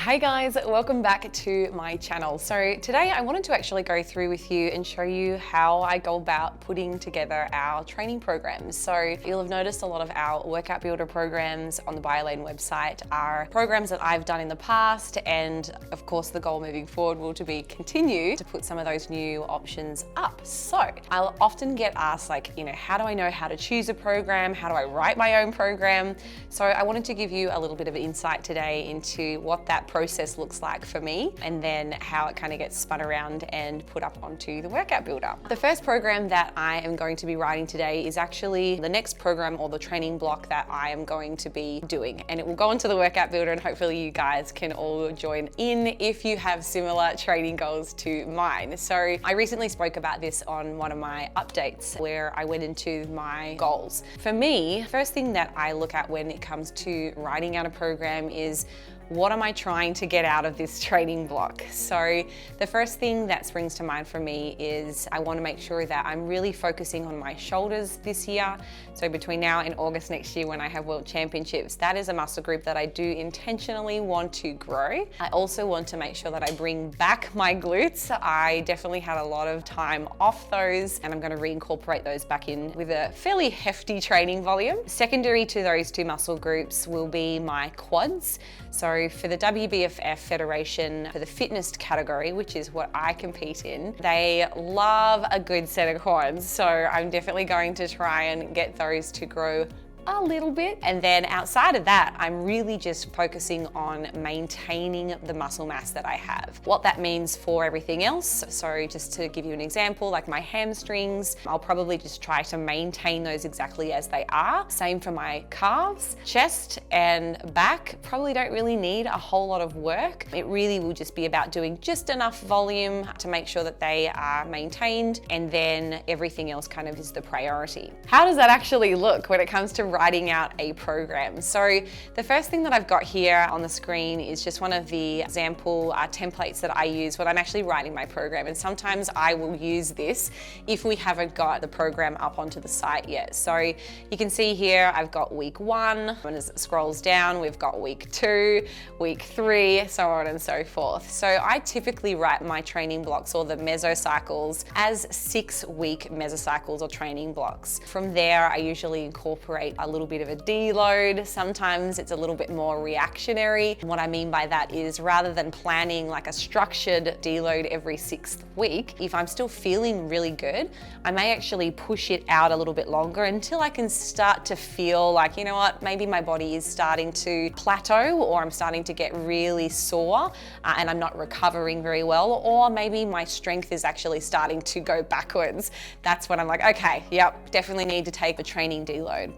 Hey guys, welcome back to my channel. So today I wanted to actually go through with you and show you how I go about putting together our training programs. So you'll have noticed a lot of our workout builder programs on the BioLane website are programs that I've done in the past, and of course the goal moving forward will be continue to put some of those new options up. So I'll often get asked how do I know how to choose a program? How do I write my own program? So I wanted to give you a little bit of insight today into what that process looks like for me, and then how it kind of gets spun around and put up onto the workout builder. The first program that I am going to be writing today is actually the next program or the training block that I am going to be doing, and it will go into the workout builder, and hopefully you guys can all join in if you have similar training goals to mine. So I recently spoke about this on one of my updates where I went into my goals. For me, first thing that I look at when it comes to writing out a program is, what am I trying to get out of this training block? So the first thing that springs to mind for me is I want to make sure that I'm really focusing on my shoulders this year. So between now and August next year when I have World Championships, that is a muscle group that I do intentionally want to grow. I also want to make sure that I bring back my glutes. I definitely had a lot of time off those, and I'm going to reincorporate those back in with a fairly hefty training volume. Secondary to those two muscle groups will be my quads. So for the WBFF Federation, for the fitness category, which is what I compete in, they love a good set of quads. So I'm definitely going to try and get those to grow a little bit. And then outside of that, I'm really just focusing on maintaining the muscle mass that I have. What that means for everything else, so just to give you an example, like my hamstrings, I'll probably just try to maintain those exactly as they are. Same for my calves. Chest and back probably don't really need a whole lot of work. It really will just be about doing just enough volume to make sure that they are maintained, and then everything else kind of is the priority. How does that actually look when it comes to writing out a program? So the first thing that I've got here on the screen is just one of the example templates that I use when I'm actually writing my program, and sometimes I will use this if we haven't got the program up onto the site yet. So you can see here I've got week 1, and as it scrolls down we've got week 2, week 3, so on and so forth. So I typically write my training blocks, or the mesocycles, as 6-week mesocycles or training blocks. From there I usually incorporate a little bit of a deload. Sometimes it's a little bit more reactionary. What I mean by that is, rather than planning like a structured deload every 6th week, if I'm still feeling really good, I may actually push it out a little bit longer until I can start to feel like, you know what, maybe my body is starting to plateau, or I'm starting to get really sore and I'm not recovering very well, or maybe my strength is actually starting to go backwards. That's when I'm like, okay, yep, definitely need to take the training deload.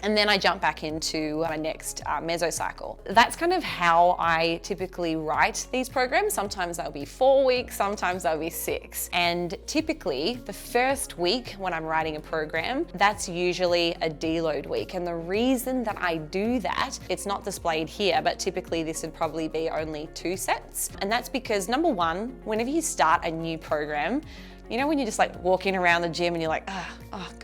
And then I jump back into my next mesocycle. That's kind of how I typically write these programs. Sometimes they'll be 4 weeks, sometimes they'll be 6. And typically the first week when I'm writing a program, that's usually a deload week. And the reason that I do that, it's not displayed here, but typically this would probably be only 2 sets. And that's because, number one, whenever you start a new program, you know when you're just like walking around the gym and you're like,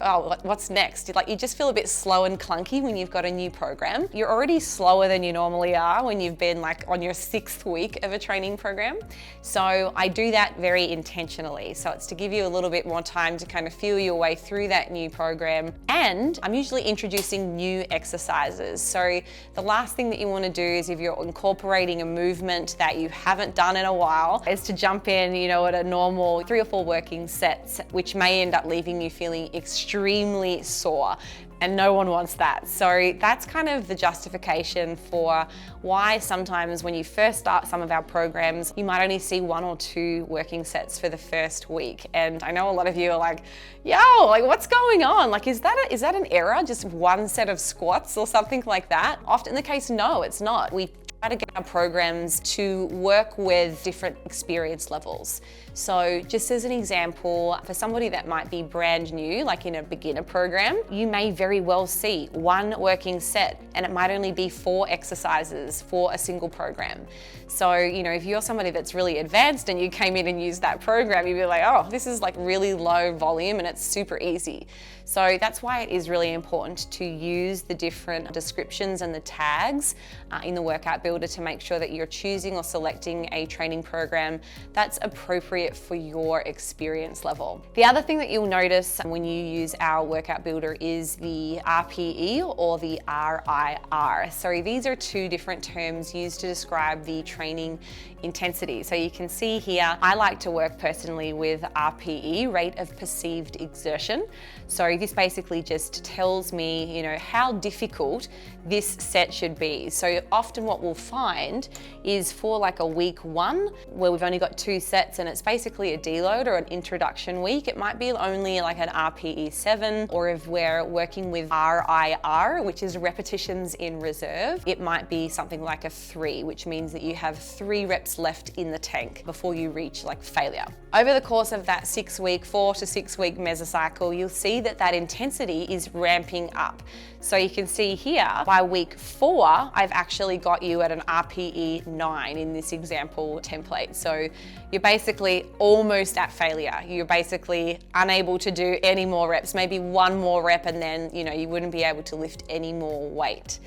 oh, what's next? You just feel a bit slow and clunky when you've got a new program. You're already slower than you normally are when you've been like on your 6th week of a training program. So I do that very intentionally. So it's to give you a little bit more time to kind of feel your way through that new program. And I'm usually introducing new exercises. So the last thing that you want to do is, if you're incorporating a movement that you haven't done in a while, is to jump in, at a normal 3 or 4 working sets, which may end up leaving you feeling extremely sore. And no one wants that. So that's kind of the justification for why sometimes when you first start some of our programs, you might only see 1 or 2 working sets for the first week. And I know a lot of you are like, yo, what's going on? Is that an error? Just 1 set of squats or something like that? Often the case, no, it's not. We try to get our programs to work with different experience levels. So just as an example, for somebody that might be brand new, like in a beginner program, you may very well see 1 working set, and it might only be 4 exercises for a single program. So, if you're somebody that's really advanced and you came in and used that program, you'd be like, oh, this is like really low volume and it's super easy. So that's why it is really important to use the different descriptions and the tags in the workout builder builder to make sure that you're choosing or selecting a training program that's appropriate for your experience level. The other thing that you'll notice when you use our workout builder is the RPE or the RIR. So these are two different terms used to describe the training intensity. So you can see here, I like to work personally with RPE, rate of perceived exertion. So this basically just tells me, how difficult this set should be. So often what we'll find is for like a week 1, where we've only got 2 sets and it's basically a deload or an introduction week, it might be only like an RPE 7, or if we're working with RIR, which is repetitions in reserve, it might be something like a 3, which means that you have 3 reps left in the tank before you reach like failure. Over the course of that 4 to 6 week mesocycle, you'll see that that intensity is ramping up. So you can see here, by week 4, I've actually got you at an RPE 9 in this example template. So you're basically almost at failure. You're basically unable to do any more reps, maybe 1 more rep, and then you wouldn't be able to lift any more weight.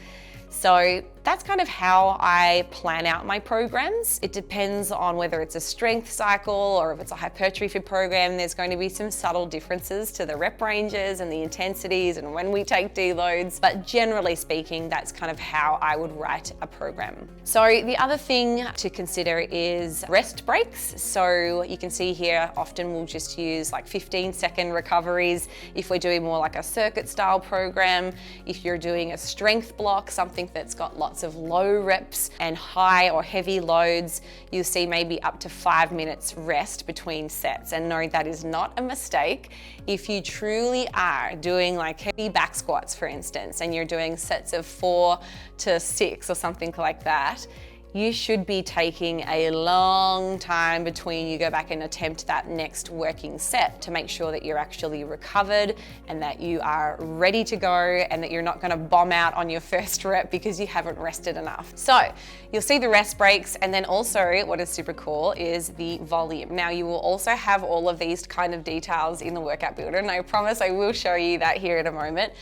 So that's kind of how I plan out my programs. It depends on whether it's a strength cycle or if it's a hypertrophy program. There's going to be some subtle differences to the rep ranges and the intensities and when we take deloads, but generally speaking, that's kind of how I would write a program. So the other thing to consider is rest breaks. So you can see here, often we'll just use like 15-second recoveries if we're doing more like a circuit style program. If you're doing a strength block, something that's got lots of low reps and high or heavy loads, you'll see maybe up to 5 minutes rest between sets. And no, that is not a mistake. If you truly are doing like heavy back squats, for instance, and you're doing sets of 4 to 6 or something like that, you should be taking a long time between you go back and attempt that next working set to make sure that you're actually recovered and that you are ready to go and that you're not going to bomb out on your first rep because you haven't rested enough. So you'll see the rest breaks, and then also what is super cool is the volume. Now you will also have all of these kind of details in the workout builder, and I promise I will show you that here in a moment.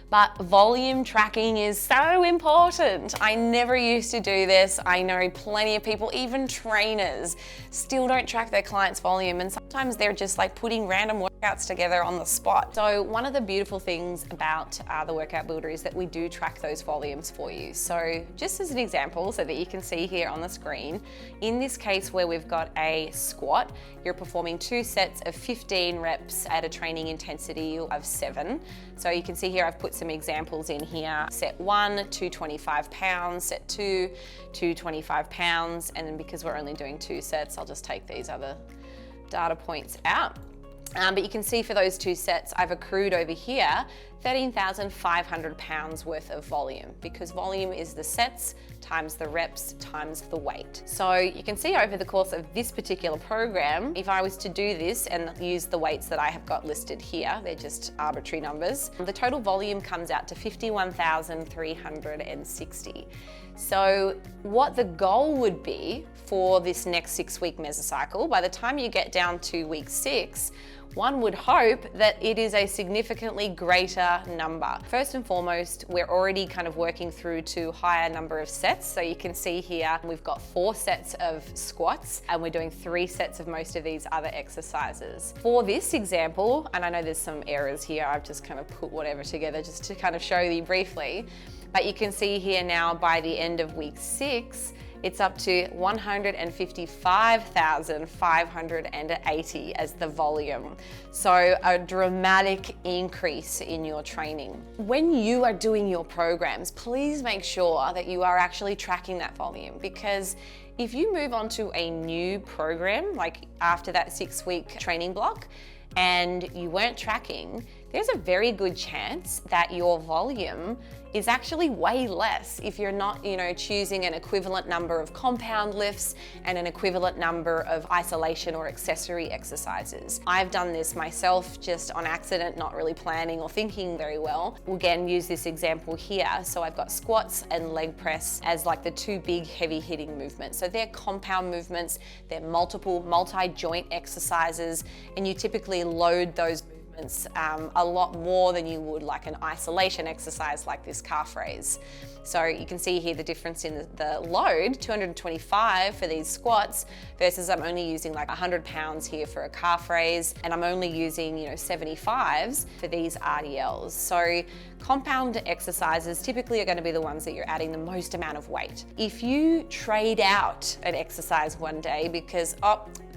But volume tracking is so important. I never used to do this. I know plenty of people, even trainers, still don't track their clients' volume, and sometimes they're just like putting random workouts together on the spot. So one of the beautiful things about the workout builder is that we do track those volumes for you. So just as an example, so that you can see here on the screen, in this case where we've got a squat, you're performing 2 sets of 15 reps at a training intensity of 7. So you can see here I've put some examples in here. Set 1, 225 pounds, set 2, 225 pounds, and then because we're only doing 2 sets, I'll just take these other data points out. But you can see for those 2 sets, I've accrued over here 13,500 pounds worth of volume, because volume is the sets times the reps times the weight. So you can see over the course of this particular program, if I was to do this and use the weights that I have got listed here, they're just arbitrary numbers, the total volume comes out to 51,360. So what the goal would be for this next 6-week mesocycle, by the time you get down to week 6, one would hope that it is a significantly greater number. First and foremost, we're already kind of working through to higher number of sets. So you can see here, we've got 4 sets of squats and we're doing 3 sets of most of these other exercises. For this example, and I know there's some errors here, I've just kind of put whatever together just to kind of show you briefly, but you can see here now by the end of week 6, it's up to 155,580 as the volume. So a dramatic increase in your training. When you are doing your programs, please make sure that you are actually tracking that volume, because if you move on to a new program, like after that 6-week training block, and you weren't tracking, there's a very good chance that your volume is actually way less if you're not, choosing an equivalent number of compound lifts and an equivalent number of isolation or accessory exercises. I've done this myself just on accident, not really planning or thinking very well. We'll again use this example here. So I've got squats and leg press as like the 2 big heavy hitting movements. So they're compound movements, they're multi-joint exercises, and you typically load those movements movements a lot more than you would like an isolation exercise like this calf raise. So you can see here the difference in the load, 225 for these squats versus I'm only using like 100 pounds here for a calf raise, and I'm only using 75s for these RDLs. So compound exercises typically are going to be the ones that you're adding the most amount of weight. If you trade out an exercise one day because,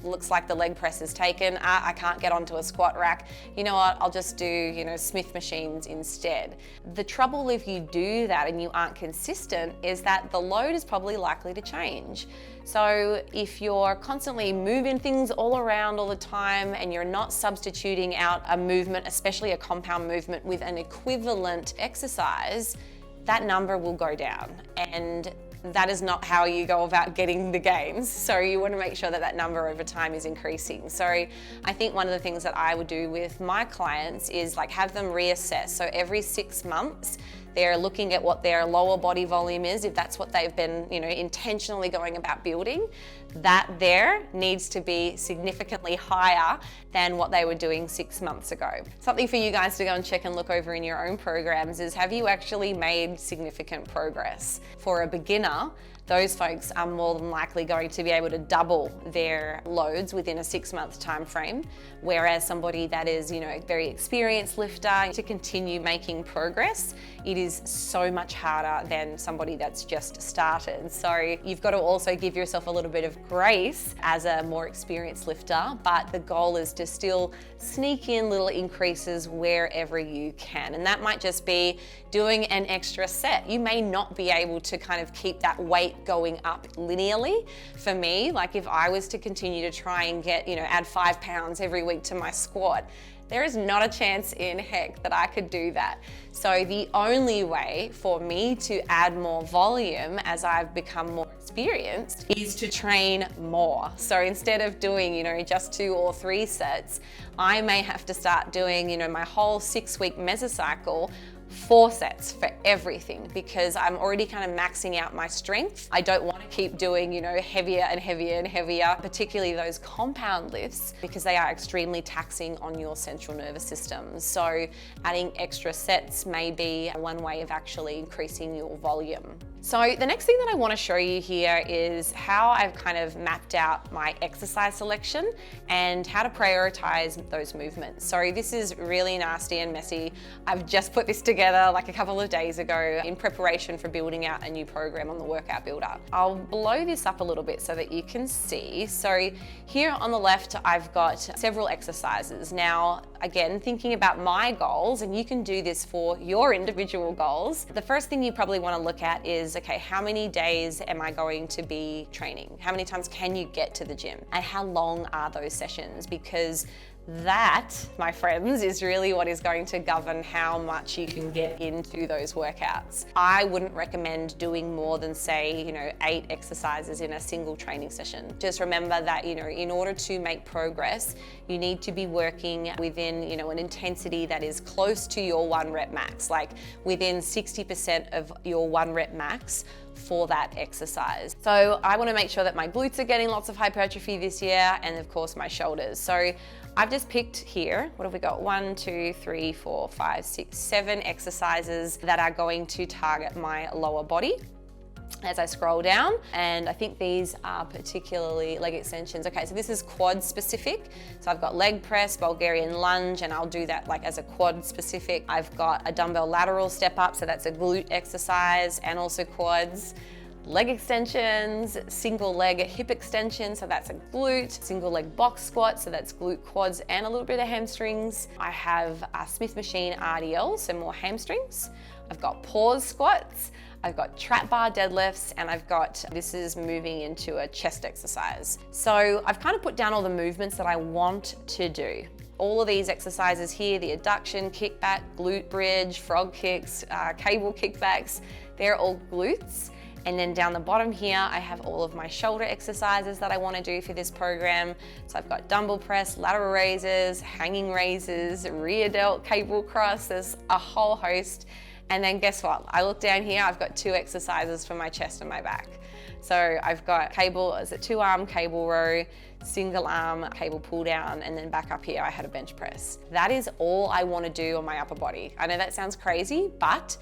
looks like the leg press is taken, I can't get onto a squat rack, you know what, I'll just do Smith machines instead. The trouble if you do that and you aren't consistent is that the load is probably likely to change. So if you're constantly moving things all around all the time and you're not substituting out a movement, especially a compound movement, with an equivalent exercise, that number will go down. And that is not how you go about getting the gains. So you want to make sure that that number over time is increasing. So I think one of the things that I would do with my clients is like have them reassess. So every 6 months, they're looking at what their lower body volume is, if that's what they've been, intentionally going about building. That there needs to be significantly higher than what they were doing 6 months ago. Something for you guys to go and check and look over in your own programs is, have you actually made significant progress? For a beginner, those folks are more than likely going to be able to double their loads within a 6-month time frame, whereas somebody that is, a very experienced lifter, to continue making progress, it is so much harder than somebody that's just started. So you've got to also give yourself a little bit of grace as a more experienced lifter, but the goal is to still sneak in little increases wherever you can. And that might just be doing an extra set. You may not be able to kind of keep that weight going up linearly. For me, like if I was to continue to try and get, add 5 pounds every week to my squat, there is not a chance in heck that I could do that. So the only way for me to add more volume as I've become more experienced is to train more. So instead of doing, just 2 or 3 sets, I may have to start doing, my whole 6-week mesocycle 4 sets for everything, because I'm already kind of maxing out my strength. I don't want to keep doing, heavier and heavier and heavier, particularly those compound lifts, because they are extremely taxing on your central nervous system. So adding extra sets may be one way of actually increasing your volume. So the next thing that I want to show you here is how I've kind of mapped out my exercise selection and how to prioritize those movements. So this is really nasty and messy. I've just put this together like a couple of days ago in preparation for building out a new program on the Workout Builder. I'll blow this up a little bit so that you can see. So here on the left, I've got several exercises. Now, again, thinking about my goals, and you can do this for your individual goals, the first thing you probably want to look at is, okay, how many days am I going to be training? How many times can you get to the gym? And how long are those sessions? Because that, my friends, is really what is going to govern how much you can get into those workouts. I wouldn't recommend doing more than, say, 8 exercises in a single training session. Just remember that, in order to make progress, you need to be working within, an intensity that is close to your 1 rep max, like within 60% of your 1 rep max for that exercise. So I want to make sure that my glutes are getting lots of hypertrophy this year, and of course my shoulders. So I've just picked here, what have we got? 1, 2, 3, 4, 5, 6, 7 exercises that are going to target my lower body as I scroll down. And I think these are particularly leg extensions. Okay, so this is quad specific. So I've got leg press, Bulgarian lunge, and I'll do that like as a quad specific. I've got a dumbbell lateral step up, so that's a glute exercise and also quads. Leg extensions, single leg hip extension, so that's a glute, single leg box squat, so that's glute, quads, and a little bit of hamstrings. I have a Smith machine RDL, so more hamstrings. I've got pause squats, I've got trap bar deadlifts, and this is moving into a chest exercise. So I've kind of put down all the movements that I want to do. All of these exercises here, the adduction, kickback, glute bridge, frog kicks, cable kickbacks, they're all glutes. And then down the bottom here, I have all of my shoulder exercises that I want to do for this program. So I've got dumbbell press, lateral raises, hanging raises, rear delt, cable cross, there's a whole host. And then guess what? I look down here, I've got 2 exercises for my chest and my back. So I've got cable, is it 2-arm cable row, single arm cable pull down, and then back up here I had a bench press. That is all I want to do on my upper body. I know that sounds crazy, but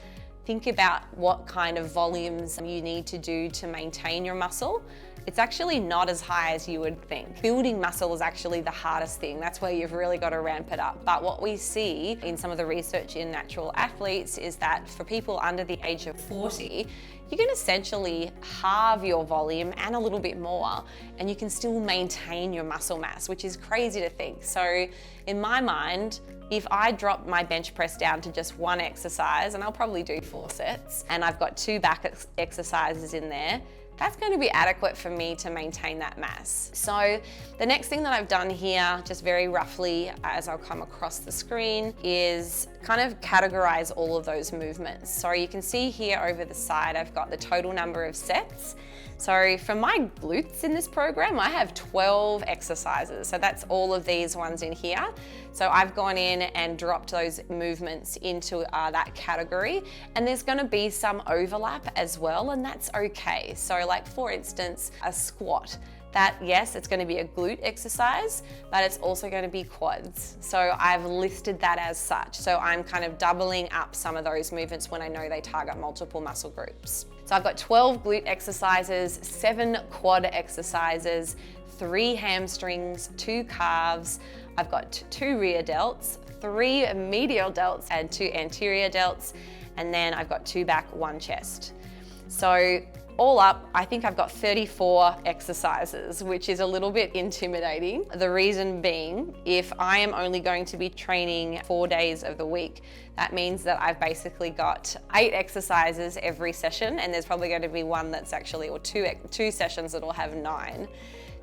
think about what kind of volumes you need to do to maintain your muscle. It's actually not as high as you would think. Building muscle is actually the hardest thing. That's where you've really got to ramp it up. But what we see in some of the research in natural athletes is that for people under the age of 40, you can essentially halve your volume and a little bit more, and you can still maintain your muscle mass, which is crazy to think. So in my mind, if I drop my bench press down to just one exercise, and I'll probably do 4 sets, and I've got 2 back exercises in there, that's going to be adequate for me to maintain that mass. So the next thing that I've done here, just very roughly as I'll come across the screen, is kind of categorize all of those movements. So you can see here over the side, I've got the total number of sets. So for my glutes in this program, I have 12 exercises. So that's all of these ones in here. So I've gone in and dropped those movements into that category. And there's gonna be some overlap as well, and that's okay. So like for instance, a squat. That, yes, it's going to be a glute exercise, but it's also going to be quads. So I've listed that as such. So I'm kind of doubling up some of those movements when I know they target multiple muscle groups. So I've got 12 glute exercises, 7 quad exercises, 3 hamstrings, 2 calves. I've got 2 rear delts, 3 medial delts, and 2 anterior delts. And then I've got 2 back, 1 chest. So all up, I think I've got 34 exercises, which is a little bit intimidating. The reason being, if I am only going to be training 4 days of the week, that means that I've basically got 8 exercises every session, and there's probably going to be one that's actually, or two sessions that'll have 9.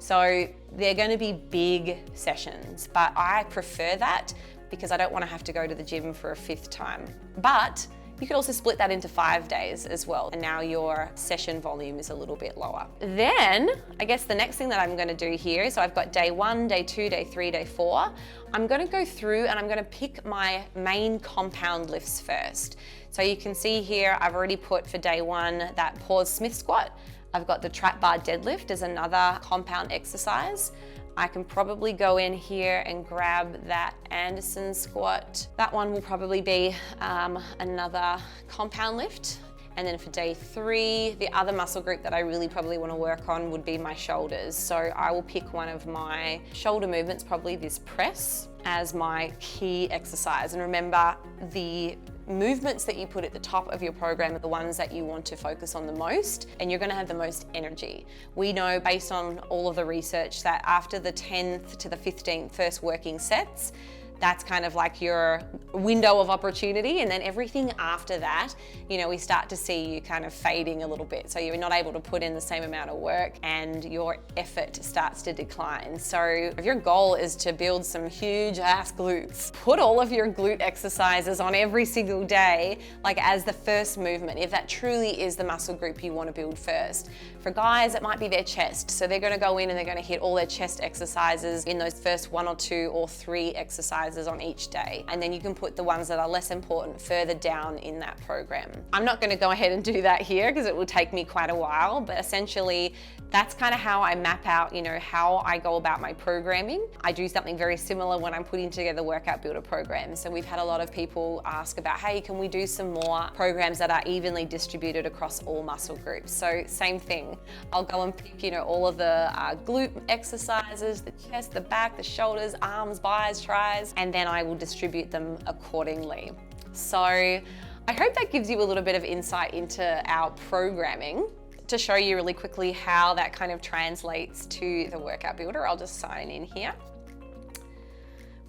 So they're going to be big sessions, but I prefer that because I don't want to have to go to the gym for a 5th time. But you could also split that into 5 days as well, and now your session volume is a little bit lower. Then, I guess the next thing that I'm gonna do here, so I've got day 1, day 2, day 3, day 4. I'm gonna go through and I'm gonna pick my main compound lifts first. So you can see here, I've already put for day 1 that pause Smith squat. I've got the trap bar deadlift as another compound exercise. I can probably go in here and grab that Anderson squat. That one will probably be another compound lift. And then for day 3, the other muscle group that I really probably want to work on would be my shoulders. So I will pick one of my shoulder movements, probably this press, as my key exercise. And remember, the movements that you put at the top of your program are the ones that you want to focus on the most, and you're going to have the most energy. We know based on all of the research that after the 10th to the 15th first working sets, that's kind of like your window of opportunity, and then everything after that, you know, we start to see you kind of fading a little bit. So you're not able to put in the same amount of work and your effort starts to decline. So if your goal is to build some huge ass glutes, put all of your glute exercises on every single day, like as the first movement, if that truly is the muscle group you want to build first. For guys, it might be their chest. So they're going to go in and they're going to hit all their chest exercises in those first 1 or 2 or 3 exercises on each day. And then you can put the ones that are less important further down in that program. I'm not going to go ahead and do that here because it will take me quite a while, but essentially that's kind of how I map out, you know, how I go about my programming. I do something very similar when I'm putting together workout builder programs. So we've had a lot of people ask about, hey, can we do some more programs that are evenly distributed across all muscle groups? So same thing. I'll go and pick, you know, all of the glute exercises, the chest, the back, the shoulders, arms, bis, tris, and then I will distribute them accordingly. So I hope that gives you a little bit of insight into our programming. To show you really quickly how that kind of translates to the workout builder, I'll just sign in here.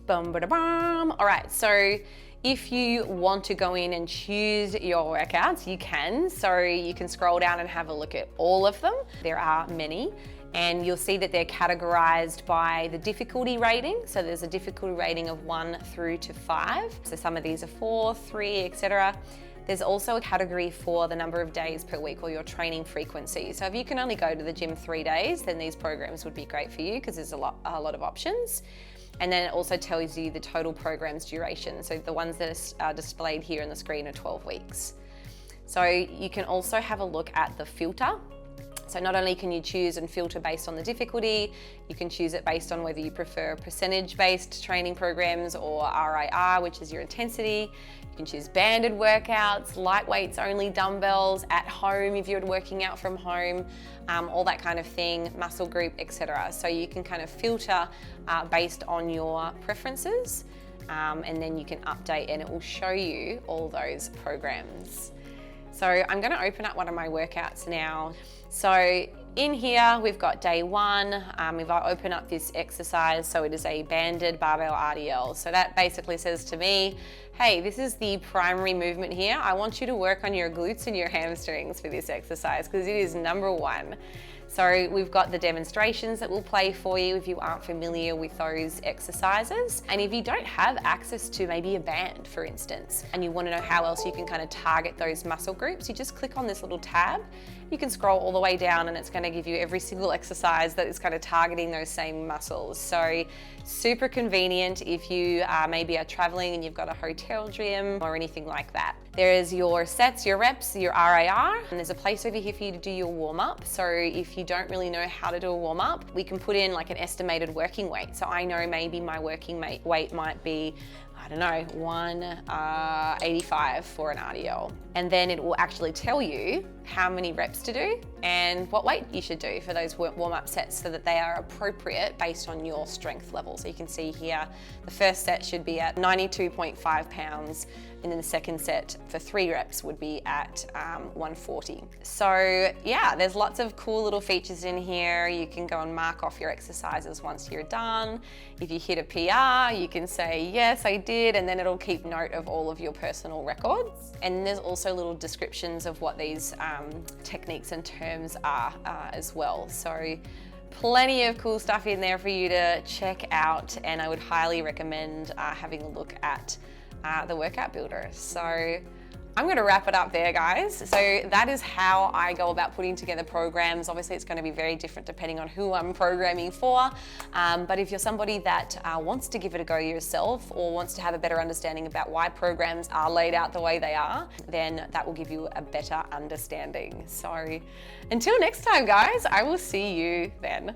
Bum, ba, da, bum. All right, so if you want to go in and choose your workouts, you can. So you can scroll down and have a look at all of them. There are many. And you'll see that they're categorized by the difficulty rating. So there's a difficulty rating of 1 through to 5. So some of these are 4, 3, etc. There's also a category for the number of days per week or your training frequency. So if you can only go to the gym 3 days, then these programs would be great for you because there's a lot of options. And then it also tells you the total program's duration. So the ones that are displayed here on the screen are 12 weeks. So you can also have a look at the filter. So not only can you choose and filter based on the difficulty, you can choose it based on whether you prefer percentage-based training programs or RIR, which is your intensity. You can choose banded workouts, light weights only, dumbbells, at home if you're working out from home, all that kind of thing, muscle group, etc. So you can kind of filter based on your preferences, and then you can update and it will show you all those programs. So I'm going to open up one of my workouts now. So in here, we've got day one. If I open up this exercise, so it is a banded barbell RDL. So that basically says to me, hey, this is the primary movement here. I want you to work on your glutes and your hamstrings for this exercise because it is number one. So we've got the demonstrations that we'll play for you if you aren't familiar with those exercises. And if you don't have access to maybe a band, for instance, and you want to know how else you can kind of target those muscle groups, you just click on this little tab. You can scroll all the way down and it's going to give you every single exercise that is kind of targeting those same muscles. So super convenient if you maybe are traveling and you've got a hotel gym or anything like that. There is your sets, your reps, your RIR, and there's a place over here for you to do your warm up. So if you don't really know how to do a warm up, we can put in like an estimated working weight. So I know maybe my working weight might be, I don't know, 185 for an RDL. And then it will actually tell you how many reps to do and what weight you should do for those warm-up sets so that they are appropriate based on your strength level. So you can see here, the first set should be at 92.5 pounds, and then the second set for 3 reps would be at 140. So yeah, there's lots of cool little features in here. You can go and mark off your exercises once you're done. If you hit a PR, you can say, yes, I did, and then it'll keep note of all of your personal records. And there's also little descriptions of what these techniques and terms are as well. So plenty of cool stuff in there for you to check out, and I would highly recommend having a look at the workout builder. So I'm going to wrap it up there, guys. So that is how I go about putting together programs. Obviously, it's going to be very different depending on who I'm programming for. But if you're somebody that wants to give it a go yourself or wants to have a better understanding about why programs are laid out the way they are, then that will give you a better understanding. So until next time, guys, I will see you then.